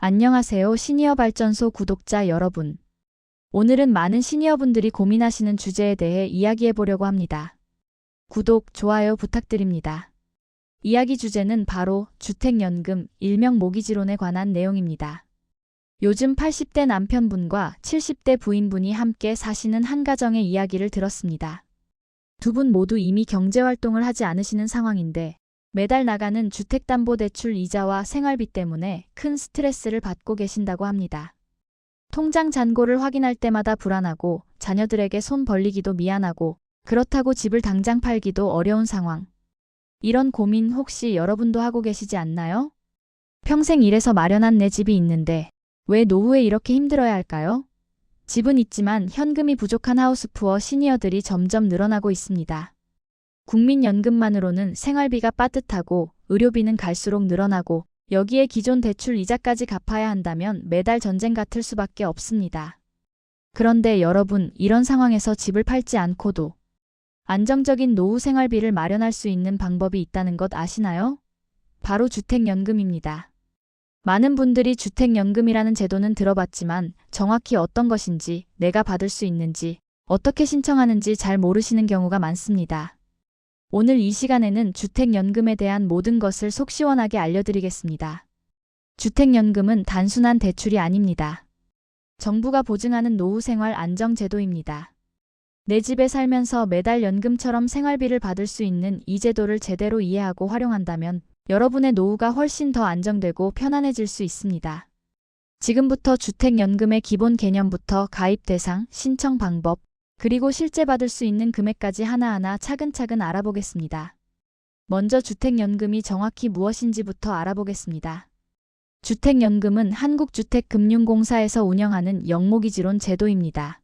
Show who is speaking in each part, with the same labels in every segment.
Speaker 1: 안녕하세요, 시니어발전소 구독자 여러분. 오늘은 많은 시니어분들이 고민하시는 주제에 대해 이야기해 보려고 합니다. 구독, 좋아요 부탁드립니다. 이야기 주제는 바로 주택연금, 일명 모기지론에 관한 내용입니다. 요즘 80대 남편분과 70대 부인분이 함께 사시는 한 가정의 이야기를 들었습니다. 두 분 모두 이미 경제활동을 하지 않으시는 상황인데 매달 나가는 주택담보대출 이자와 생활비 때문에 큰 스트레스를 받고 계신다고 합니다. 통장 잔고를 확인할 때마다 불안하고 자녀들에게 손 벌리기도 미안하고 그렇다고 집을 당장 팔기도 어려운 상황. 이런 고민 혹시 여러분도 하고 계시지 않나요? 평생 일해서 마련한 내 집이 있는데 왜 노후에 이렇게 힘들어야 할까요? 집은 있지만 현금이 부족한 하우스푸어 시니어들이 점점 늘어나고 있습니다. 국민연금만으로는 생활비가 빠듯하고 의료비는 갈수록 늘어나고 여기에 기존 대출 이자까지 갚아야 한다면 매달 전쟁 같을 수밖에 없습니다. 그런데 여러분, 이런 상황에서 집을 팔지 않고도 안정적인 노후 생활비를 마련할 수 있는 방법이 있다는 것 아시나요? 바로 주택연금입니다. 많은 분들이 주택연금이라는 제도는 들어봤지만 정확히 어떤 것인지, 내가 받을 수 있는지, 어떻게 신청하는지 잘 모르시는 경우가 많습니다. 오늘 이 시간에는 주택연금에 대한 모든 것을 속 시원하게 알려드리겠습니다. 주택연금은 단순한 대출이 아닙니다. 정부가 보증하는 노후생활 안정제도입니다. 내 집에 살면서 매달 연금처럼 생활비를 받을 수 있는 이 제도를 제대로 이해하고 활용한다면 여러분의 노후가 훨씬 더 안정되고 편안해질 수 있습니다. 지금부터 주택연금의 기본 개념부터 가입 대상, 신청 방법, 그리고 실제 받을 수 있는 금액까지 하나하나 차근차근 알아보겠습니다. 먼저 주택연금이 정확히 무엇인지부터 알아보겠습니다. 주택연금은 한국주택금융공사에서 운영하는 영모기지론 제도입니다.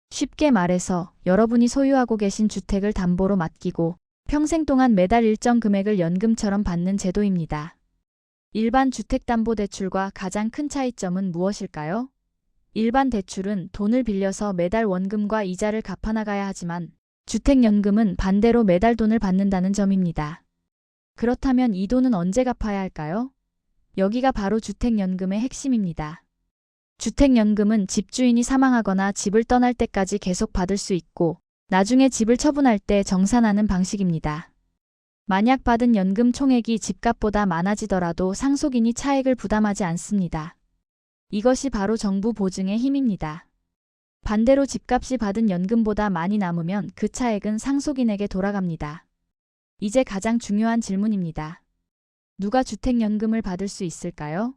Speaker 1: 쉽게 말해서 여러분이 소유하고 계신 주택을 담보로 맡기고 평생 동안 매달 일정 금액을 연금처럼 받는 제도입니다. 일반 주택담보대출과 가장 큰 차이점은 무엇일까요? 일반 대출은 돈을 빌려서 매달 원금과 이자를 갚아나가야 하지만 주택연금은 반대로 매달 돈을 받는다는 점입니다. 그렇다면 이 돈은 언제 갚아야 할까요? 여기가 바로 주택연금의 핵심입니다. 주택연금은 집주인이 사망하거나 집을 떠날 때까지 계속 받을 수 있고 나중에 집을 처분할 때 정산하는 방식입니다. 만약 받은 연금 총액이 집값보다 많아지더라도 상속인이 차액을 부담하지 않습니다. 이것이 바로 정부 보증의 힘입니다. 반대로 집값이 받은 연금보다 많이 남으면 그 차액은 상속인에게 돌아갑니다. 이제 가장 중요한 질문입니다. 누가 주택연금을 받을 수 있을까요?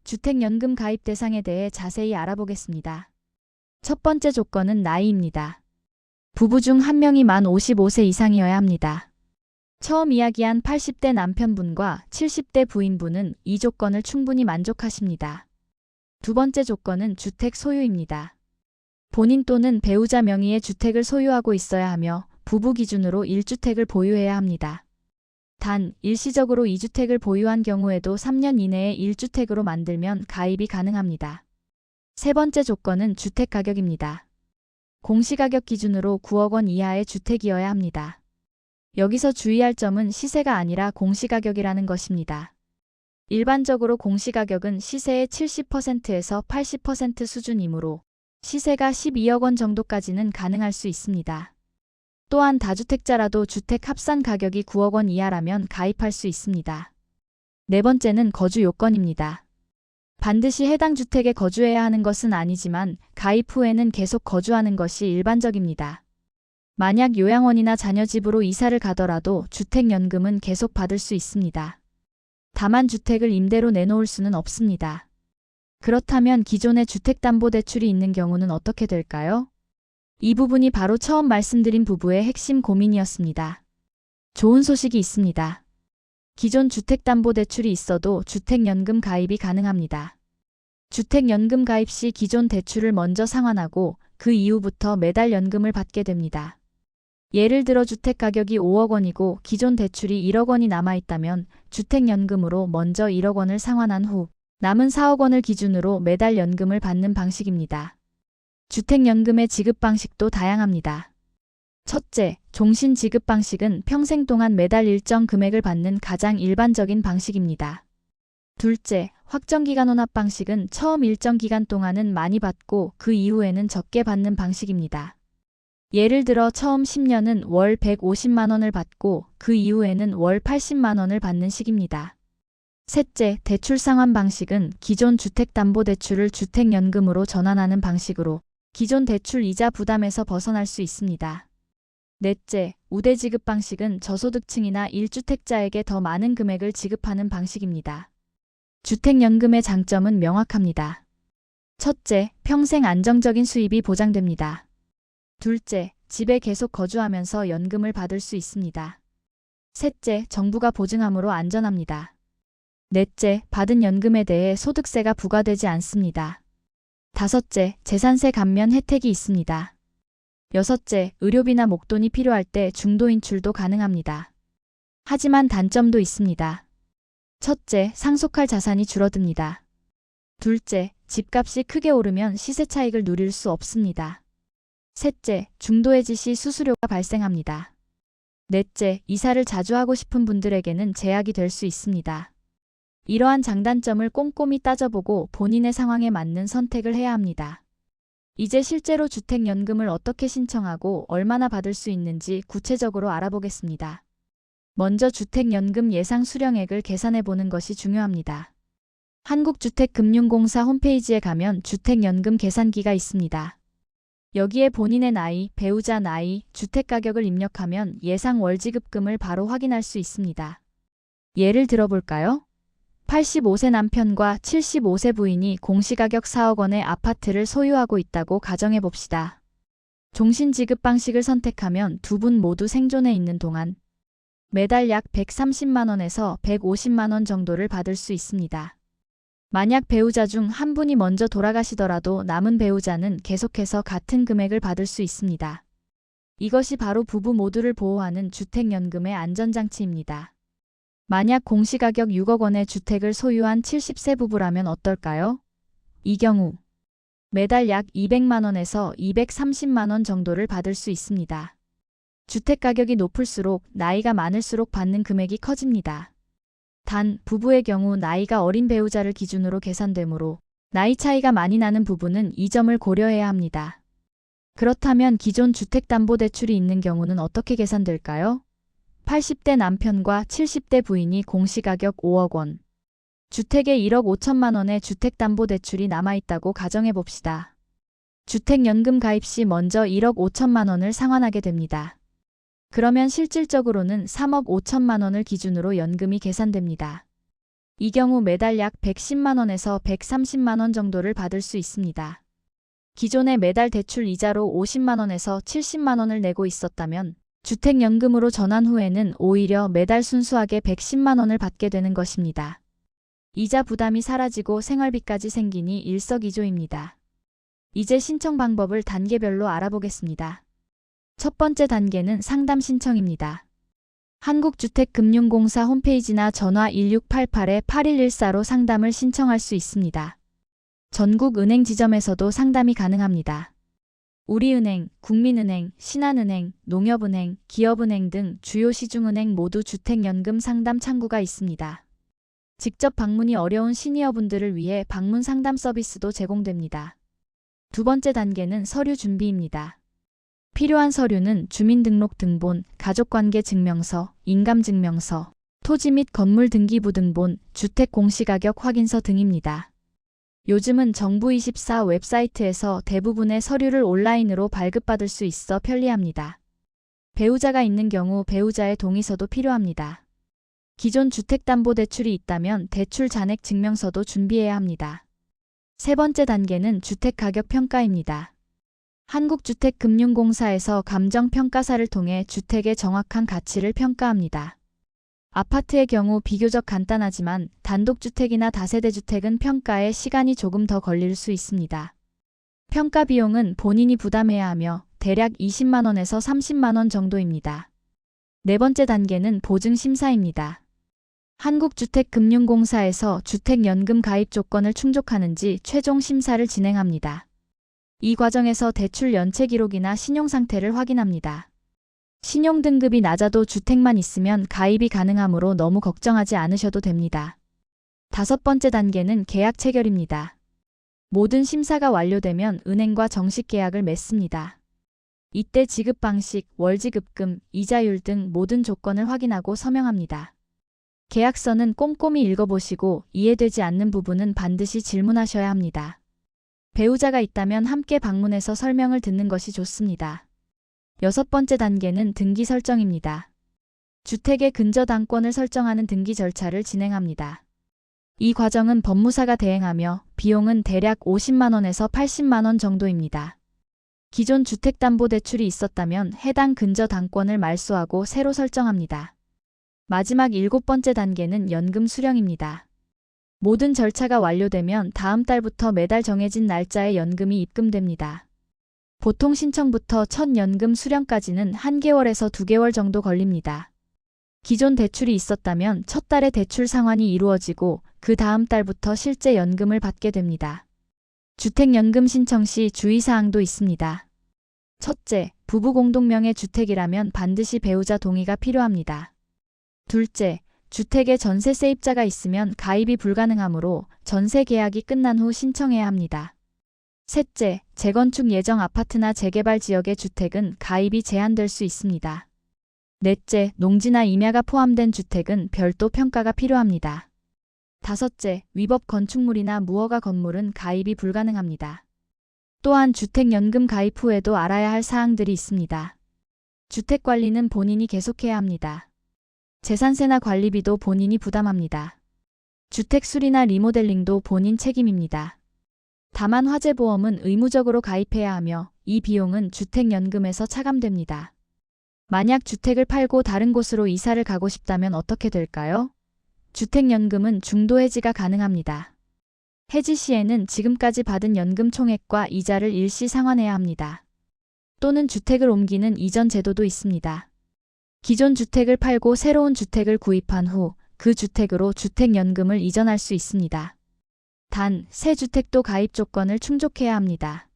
Speaker 1: 주택연금 가입 대상에 대해 자세히 알아보겠습니다. 첫 번째 조건은 나이입니다. 부부 중 한 명이 만 55세 이상이어야 합니다. 처음 이야기한 80대 남편분과 70대 부인분은 이 조건을 충분히 만족하십니다. 두 번째 조건은 주택 소유입니다. 본인 또는 배우자 명의의 주택을 소유하고 있어야 하며 부부 기준으로 1주택을 보유해야 합니다. 단, 일시적으로 2주택을 보유한 경우에도 3년 이내에 1주택으로 만들면 가입이 가능합니다. 세 번째 조건은 주택 가격입니다. 공시가격 기준으로 9억 원 이하의 주택이어야 합니다. 여기서 주의할 점은 시세가 아니라 공시가격이라는 것입니다. 일반적으로 공시가격은 시세의 70%에서 80% 수준이므로 시세가 12억 원 정도까지는 가능할 수 있습니다. 또한 다주택자라도 주택 합산 가격이 9억 원 이하라면 가입할 수 있습니다. 네 번째는 거주 요건입니다. 반드시 해당 주택에 거주해야 하는 것은 아니지만 가입 후에는 계속 거주하는 것이 일반적입니다. 만약 요양원이나 자녀 집으로 이사를 가더라도 주택연금은 계속 받을 수 있습니다. 다만 주택을 임대로 내놓을 수는 없습니다. 그렇다면 기존에 주택담보대출이 있는 경우는 어떻게 될까요? 이 부분이 바로 처음 말씀드린 부부의 핵심 고민이었습니다. 좋은 소식이 있습니다. 기존 주택담보대출이 있어도 주택연금 가입이 가능합니다. 주택연금 가입 시 기존 대출을 먼저 상환하고 그 이후부터 매달 연금을 받게 됩니다. 예를 들어 주택 가격이 5억 원이고 기존 대출이 1억 원이 남아있다면 주택연금으로 먼저 1억 원을 상환한 후 남은 4억 원을 기준으로 매달 연금을 받는 방식입니다. 주택연금의 지급 방식도 다양합니다. 첫째, 종신 지급 방식은 평생 동안 매달 일정 금액을 받는 가장 일반적인 방식입니다. 둘째, 확정기간 혼합 방식은 처음 일정 기간 동안은 많이 받고 그 이후에는 적게 받는 방식입니다. 예를 들어 처음 10년은 월 150만 원을 받고 그 이후에는 월 80만 원을 받는 식입니다. 셋째, 대출 상환 방식은 기존 주택담보대출을 주택연금으로 전환하는 방식으로 기존 대출 이자 부담에서 벗어날 수 있습니다. 넷째, 우대 지급 방식은 저소득층이나 1주택자에게 더 많은 금액을 지급하는 방식입니다. 주택연금의 장점은 명확합니다. 첫째, 평생 안정적인 수입이 보장됩니다. 둘째, 집에 계속 거주하면서 연금을 받을 수 있습니다. 셋째, 정부가 보증함으로 안전합니다. 넷째, 받은 연금에 대해 소득세가 부과되지 않습니다. 다섯째, 재산세 감면 혜택이 있습니다. 여섯째, 의료비나 목돈이 필요할 때 중도 인출도 가능합니다. 하지만 단점도 있습니다. 첫째, 상속할 자산이 줄어듭니다. 둘째, 집값이 크게 오르면 시세 차익을 누릴 수 없습니다. 셋째, 중도해지 시 수수료가 발생합니다. 넷째, 이사를 자주 하고 싶은 분들에게는 제약이 될 수 있습니다. 이러한 장단점을 꼼꼼히 따져보고 본인의 상황에 맞는 선택을 해야 합니다. 이제 실제로 주택연금을 어떻게 신청하고 얼마나 받을 수 있는지 구체적으로 알아보겠습니다. 먼저 주택연금 예상 수령액을 계산해 보는 것이 중요합니다. 한국주택금융공사 홈페이지에 가면 주택연금 계산기가 있습니다. 여기에 본인의 나이, 배우자 나이, 주택가격을 입력하면 예상 월지급금을 바로 확인할 수 있습니다. 예를 들어볼까요? 85세 남편과 75세 부인이 공시가격 4억 원의 아파트를 소유하고 있다고 가정해봅시다. 종신지급 방식을 선택하면 두 분 모두 생존해 있는 동안 매달 약 130만 원에서 150만 원 정도를 받을 수 있습니다. 만약 배우자 중 한 분이 먼저 돌아가시더라도 남은 배우자는 계속해서 같은 금액을 받을 수 있습니다. 이것이 바로 부부 모두를 보호하는 주택연금의 안전장치입니다. 만약 공시가격 6억 원의 주택을 소유한 70세 부부라면 어떨까요? 이 경우 매달 약 200만 원에서 230만 원 정도를 받을 수 있습니다. 주택가격이 높을수록 나이가 많을수록 받는 금액이 커집니다. 단, 부부의 경우 나이가 어린 배우자를 기준으로 계산되므로 나이 차이가 많이 나는 부부는 이 점을 고려해야 합니다. 그렇다면 기존 주택담보대출이 있는 경우는 어떻게 계산될까요? 80대 남편과 70대 부인이 공시가격 5억 원, 주택에 1억 5천만 원의 주택담보대출이 남아있다고 가정해봅시다. 주택연금 가입 시 먼저 1억 5천만 원을 상환하게 됩니다. 그러면 실질적으로는 3억 5천만 원을 기준으로 연금이 계산됩니다. 이 경우 매달 약 110만 원에서 130만 원 정도를 받을 수 있습니다. 기존에 매달 대출 이자로 50만 원에서 70만 원을 내고 있었다면 주택연금으로 전환 후에는 오히려 매달 순수하게 110만 원을 받게 되는 것입니다. 이자 부담이 사라지고 생활비까지 생기니 일석이조입니다. 이제 신청 방법을 단계별로 알아보겠습니다. 첫 번째 단계는 상담 신청입니다. 한국주택금융공사 홈페이지나 전화 1688-8114로 상담을 신청할 수 있습니다. 전국 은행 지점에서도 상담이 가능합니다. 우리은행, 국민은행, 신한은행, 농협은행, 기업은행 등 주요 시중은행 모두 주택연금 상담 창구가 있습니다. 직접 방문이 어려운 시니어분들을 위해 방문 상담 서비스도 제공됩니다. 두 번째 단계는 서류 준비입니다. 필요한 서류는 주민등록등본, 가족관계증명서, 인감증명서, 토지 및 건물 등기부등본, 주택공시가격 확인서 등입니다. 요즘은 정부24 웹사이트에서 대부분의 서류를 온라인으로 발급받을 수 있어 편리합니다. 배우자가 있는 경우 배우자의 동의서도 필요합니다. 기존 주택담보대출이 있다면 대출 잔액 증명서도 준비해야 합니다. 세 번째 단계는 주택가격 평가입니다. 한국주택금융공사에서 감정평가사를 통해 주택의 정확한 가치를 평가합니다. 아파트의 경우 비교적 간단하지만 단독주택이나 다세대주택은 평가에 시간이 조금 더 걸릴 수 있습니다. 평가 비용은 본인이 부담해야 하며 대략 20만 원에서 30만 원 정도입니다. 네 번째 단계는 보증심사입니다. 한국주택금융공사에서 주택연금 가입 조건을 충족하는지 최종 심사를 진행합니다. 이 과정에서 대출 연체 기록이나 신용 상태를 확인합니다. 신용 등급이 낮아도 주택만 있으면 가입이 가능하므로 너무 걱정하지 않으셔도 됩니다. 5번째 단계는 계약 체결입니다. 모든 심사가 완료되면 은행과 정식 계약을 맺습니다. 이때 지급 방식, 월지급금, 이자율 등 모든 조건을 확인하고 서명합니다. 계약서는 꼼꼼히 읽어보시고 이해되지 않는 부분은 반드시 질문하셔야 합니다. 배우자가 있다면 함께 방문해서 설명을 듣는 것이 좋습니다. 6번째 단계는 등기 설정입니다. 주택의 근저당권을 설정하는 등기 절차를 진행합니다. 이 과정은 법무사가 대행하며 비용은 대략 50만 원에서 80만 원 정도입니다. 기존 주택담보대출이 있었다면 해당 근저당권을 말소하고 새로 설정합니다. 마지막 7번째 단계는 연금 수령입니다. 모든 절차가 완료되면 다음 달부터 매달 정해진 날짜에 연금이 입금됩니다. 보통 신청부터 첫 연금 수령까지는 1개월에서 2개월 정도 걸립니다. 기존 대출이 있었다면 첫 달에 대출 상환이 이루어지고 그 다음 달부터 실제 연금을 받게 됩니다. 주택연금 신청 시 주의사항도 있습니다. 첫째, 부부 공동명의 주택이라면 반드시 배우자 동의가 필요합니다. 둘째, 주택에 전세 세입자가 있으면 가입이 불가능하므로 전세 계약이 끝난 후 신청해야 합니다. 셋째, 재건축 예정 아파트나 재개발 지역의 주택은 가입이 제한될 수 있습니다. 넷째, 농지나 임야가 포함된 주택은 별도 평가가 필요합니다. 다섯째, 위법 건축물이나 무허가 건물은 가입이 불가능합니다. 또한 주택연금 가입 후에도 알아야 할 사항들이 있습니다. 주택관리는 본인이 계속해야 합니다. 재산세나 관리비도 본인이 부담합니다. 주택 수리나 리모델링도 본인 책임입니다. 다만 화재보험은 의무적으로 가입해야 하며 이 비용은 주택연금에서 차감됩니다. 만약 주택을 팔고 다른 곳으로 이사를 가고 싶다면 어떻게 될까요? 주택연금은 중도 해지가 가능합니다. 해지 시에는 지금까지 받은 연금 총액과 이자를 일시 상환해야 합니다. 또는 주택을 옮기는 이전 제도도 있습니다. 기존 주택을 팔고 새로운 주택을 구입한 후 그 주택으로 주택연금을 이전할 수 있습니다. 단, 새 주택도 가입 조건을 충족해야 합니다.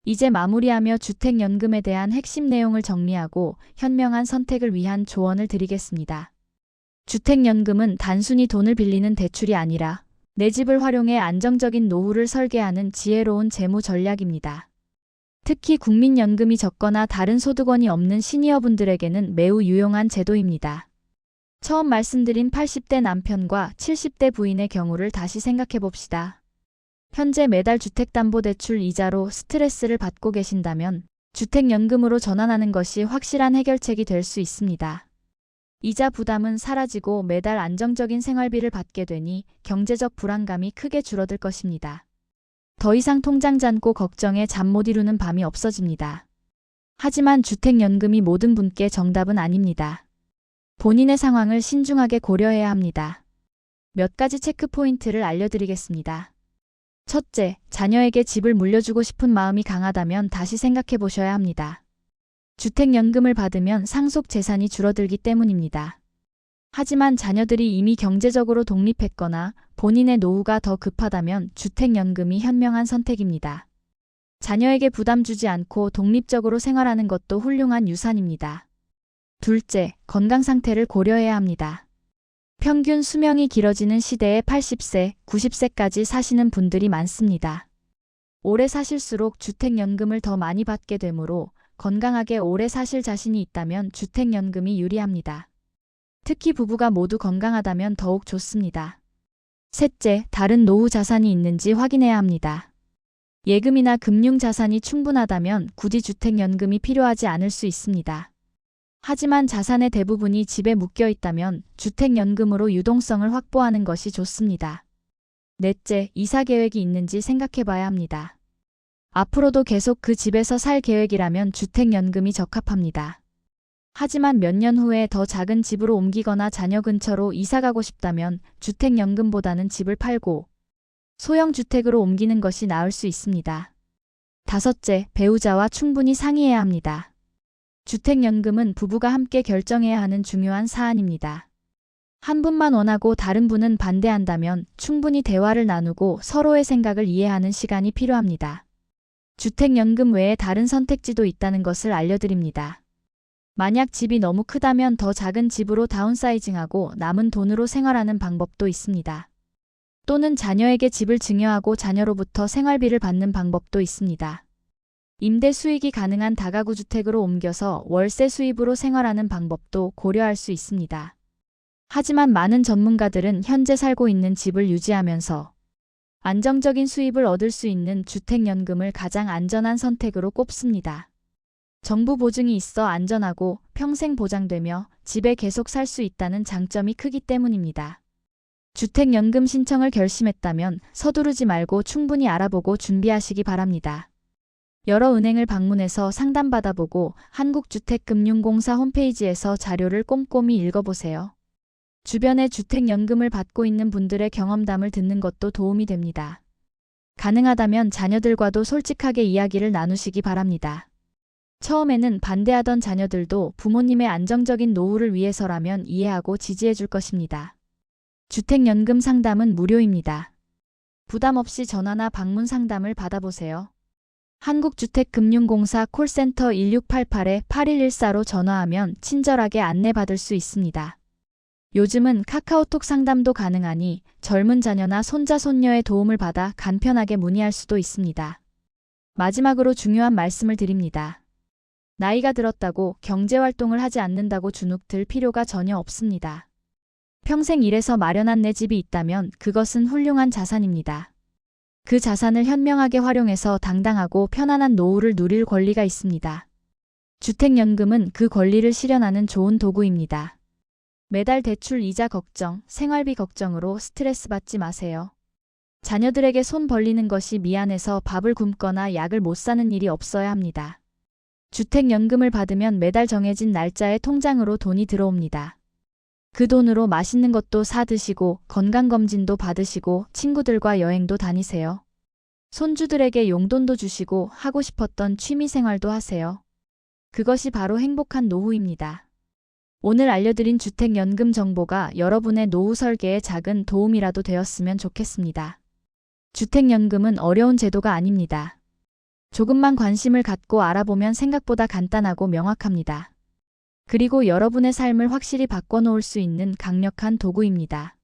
Speaker 1: 이제 마무리하며 주택연금에 대한 핵심 내용을 정리하고 현명한 선택을 위한 조언을 드리겠습니다. 주택연금은 단순히 돈을 빌리는 대출이 아니라 내 집을 활용해 안정적인 노후를 설계하는 지혜로운 재무 전략입니다. 특히 국민연금이 적거나 다른 소득원이 없는 시니어분들에게는 매우 유용한 제도입니다. 처음 말씀드린 80대 남편과 70대 부인의 경우를 다시 생각해 봅시다. 현재 매달 주택담보대출 이자로 스트레스를 받고 계신다면 주택연금으로 전환하는 것이 확실한 해결책이 될 수 있습니다. 이자 부담은 사라지고 매달 안정적인 생활비를 받게 되니 경제적 불안감이 크게 줄어들 것입니다. 더 이상 통장 잔고 걱정에 잠 못 이루는 밤이 없어집니다. 하지만 주택연금이 모든 분께 정답은 아닙니다. 본인의 상황을 신중하게 고려해야 합니다. 몇 가지 체크 포인트를 알려드리겠습니다. 첫째, 자녀에게 집을 물려주고 싶은 마음이 강하다면 다시 생각해 보셔야 합니다. 주택연금을 받으면 상속 재산이 줄어들기 때문입니다. 하지만 자녀들이 이미 경제적으로 독립했거나 본인의 노후가 더 급하다면 주택연금이 현명한 선택입니다. 자녀에게 부담 주지 않고 독립적으로 생활하는 것도 훌륭한 유산입니다. 둘째, 건강 상태를 고려해야 합니다. 평균 수명이 길어지는 시대에 80세, 90세까지 사시는 분들이 많습니다. 오래 사실수록 주택연금을 더 많이 받게 되므로 건강하게 오래 사실 자신이 있다면 주택연금이 유리합니다. 특히 부부가 모두 건강하다면 더욱 좋습니다. 셋째, 다른 노후 자산이 있는지 확인해야 합니다. 예금이나 금융자산이 충분하다면 굳이 주택연금이 필요하지 않을 수 있습니다. 하지만 자산의 대부분이 집에 묶여 있다면 주택연금으로 유동성을 확보하는 것이 좋습니다. 넷째, 이사 계획이 있는지 생각해 봐야 합니다. 앞으로도 계속 그 집에서 살 계획이라면 주택연금이 적합합니다. 하지만 몇 년 후에 더 작은 집으로 옮기거나 자녀 근처로 이사 가고 싶다면 주택연금보다는 집을 팔고 소형 주택으로 옮기는 것이 나을 수 있습니다. 다섯째, 배우자와 충분히 상의해야 합니다. 주택연금은 부부가 함께 결정해야 하는 중요한 사안입니다. 한 분만 원하고 다른 분은 반대한다면 충분히 대화를 나누고 서로의 생각을 이해하는 시간이 필요합니다. 주택연금 외에 다른 선택지도 있다는 것을 알려드립니다. 만약 집이 너무 크다면 더 작은 집으로 다운사이징하고 남은 돈으로 생활하는 방법도 있습니다. 또는 자녀에게 집을 증여하고 자녀로부터 생활비를 받는 방법도 있습니다. 임대 수익이 가능한 다가구 주택으로 옮겨서 월세 수입으로 생활하는 방법도 고려할 수 있습니다. 하지만 많은 전문가들은 현재 살고 있는 집을 유지하면서 안정적인 수입을 얻을 수 있는 주택연금을 가장 안전한 선택으로 꼽습니다. 정부 보증이 있어 안전하고 평생 보장되며 집에 계속 살 수 있다는 장점이 크기 때문입니다. 주택연금 신청을 결심했다면 서두르지 말고 충분히 알아보고 준비하시기 바랍니다. 여러 은행을 방문해서 상담받아보고 한국주택금융공사 홈페이지에서 자료를 꼼꼼히 읽어보세요. 주변에 주택연금을 받고 있는 분들의 경험담을 듣는 것도 도움이 됩니다. 가능하다면 자녀들과도 솔직하게 이야기를 나누시기 바랍니다. 처음에는 반대하던 자녀들도 부모님의 안정적인 노후를 위해서라면 이해하고 지지해 줄 것입니다. 주택연금 상담은 무료입니다. 부담 없이 전화나 방문 상담을 받아보세요. 한국주택금융공사 콜센터 1688-8114로 전화하면 친절하게 안내받을 수 있습니다. 요즘은 카카오톡 상담도 가능하니 젊은 자녀나 손자, 손녀의 도움을 받아 간편하게 문의할 수도 있습니다. 마지막으로 중요한 말씀을 드립니다. 나이가 들었다고 경제활동을 하지 않는다고 주눅 들 필요가 전혀 없습니다. 평생 일해서 마련한 내 집이 있다면 그것은 훌륭한 자산입니다. 그 자산을 현명하게 활용해서 당당하고 편안한 노후를 누릴 권리가 있습니다. 주택연금은 그 권리를 실현하는 좋은 도구입니다. 매달 대출 이자 걱정, 생활비 걱정으로 스트레스 받지 마세요. 자녀들에게 손 벌리는 것이 미안해서 밥을 굶거나 약을 못 사는 일이 없어야 합니다. 주택연금을 받으면 매달 정해진 날짜에 통장으로 돈이 들어옵니다. 그 돈으로 맛있는 것도 사 드시고 건강검진도 받으시고 친구들과 여행도 다니세요. 손주들에게 용돈도 주시고 하고 싶었던 취미생활도 하세요. 그것이 바로 행복한 노후입니다. 오늘 알려드린 주택연금 정보가 여러분의 노후 설계에 작은 도움이라도 되었으면 좋겠습니다. 주택연금은 어려운 제도가 아닙니다. 조금만 관심을 갖고 알아보면 생각보다 간단하고 명확합니다. 그리고 여러분의 삶을 확실히 바꿔놓을 수 있는 강력한 도구입니다.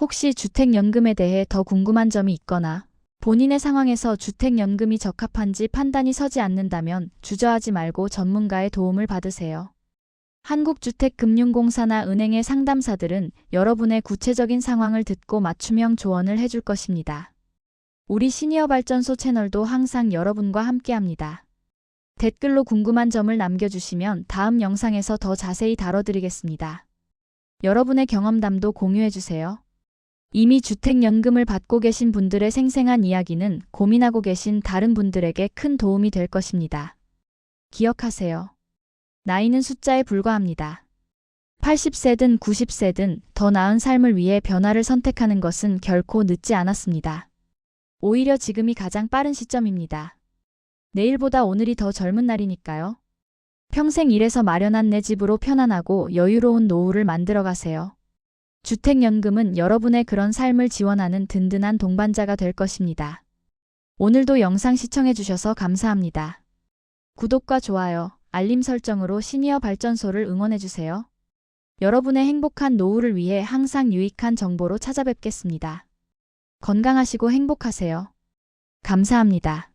Speaker 1: 혹시 주택연금에 대해 더 궁금한 점이 있거나 본인의 상황에서 주택연금이 적합한지 판단이 서지 않는다면 주저하지 말고 전문가의 도움을 받으세요. 한국주택금융공사나 은행의 상담사들은 여러분의 구체적인 상황을 듣고 맞춤형 조언을 해줄 것입니다. 우리 시니어발전소 채널도 항상 여러분과 함께합니다. 댓글로 궁금한 점을 남겨주시면 다음 영상에서 더 자세히 다뤄드리겠습니다. 여러분의 경험담도 공유해주세요. 이미 주택연금을 받고 계신 분들의 생생한 이야기는 고민하고 계신 다른 분들에게 큰 도움이 될 것입니다. 기억하세요. 나이는 숫자에 불과합니다. 80세든 90세든 더 나은 삶을 위해 변화를 선택하는 것은 결코 늦지 않았습니다. 오히려 지금이 가장 빠른 시점입니다. 내일보다 오늘이 더 젊은 날이니까요. 평생 일해서 마련한 내 집으로 편안하고 여유로운 노후를 만들어 가세요. 주택연금은 여러분의 그런 삶을 지원하는 든든한 동반자가 될 것입니다. 오늘도 영상 시청해 주셔서 감사합니다. 구독과 좋아요, 알림 설정으로 시니어 발전소를 응원해 주세요. 여러분의 행복한 노후를 위해 항상 유익한 정보로 찾아뵙겠습니다. 건강하시고 행복하세요. 감사합니다.